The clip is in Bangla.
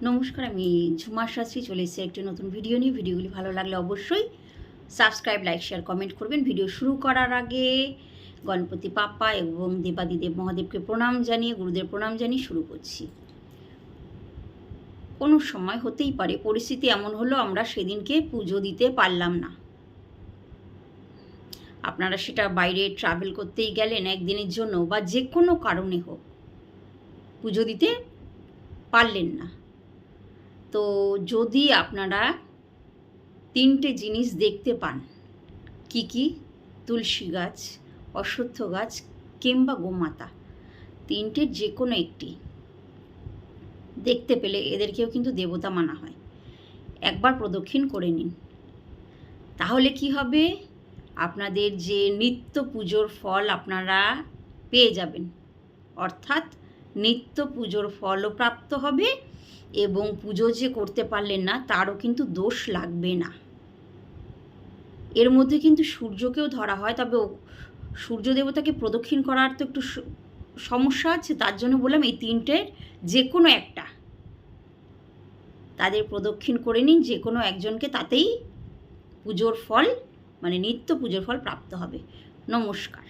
নমস্কার, আমি ঝুমার শাস্ত্রী চলে এসেছি একটি নতুন ভিডিও নিয়ে। ভিডিওগুলি ভালো লাগলে অবশ্যই সাবস্ক্রাইব, লাইক, শেয়ার, কমেন্ট করবেন। ভিডিও শুরু করার আগে গণপতি বাপ্পা এবং দেবাদিদেব মহাদেবকে প্রণাম জানিয়ে, গুরুদেব প্রণাম জানিয়ে শুরু করছি। কোনো সময় হতেই পারে পরিস্থিতি এমন হলো আমরা সেদিনকে পুজো দিতে পারলাম না। আপনারা সেটা বাইরে ট্রাভেল করতেই গেলেন একদিনের জন্য বা যে কোনো কারণে হোক, পুজো দিতে পারলেন না। তো যদি আপনারা তিনটে জিনিস দেখতে পান, কি কি? তুলসী গাছ, অশ্বত্থ গাছ কিংবা গোমাতা, তিনটের যে কোনো একটি দেখতে পেলে, এদেরকেও কিন্তু দেবতা মানা হয়, একবার প্রদক্ষিণ করে নিন। তাহলে কি হবে? আপনাদের যে নিত্য পুজোর ফল আপনারা পেয়ে যাবেন, অর্থাৎ নিত্য পুজোর ফলও প্রাপ্ত হবে এবং পুজো যে করতে পারলেন না তারও কিন্তু দোষ লাগবে না। এর মধ্যে কিন্তু সূর্যকেও ধরা হয়, তবে সূর্য দেবতাকে প্রদক্ষিণ করার তো একটু সমস্যা আছে, তার জন্য বললাম এই তিনটের যে কোনো একটা তাদের প্রদক্ষিণ করে নিন, যে কোনো একজনকে, তাতেই পুজোর ফল মানে নিত্য পুজোর ফল প্রাপ্ত হবে। নমস্কার।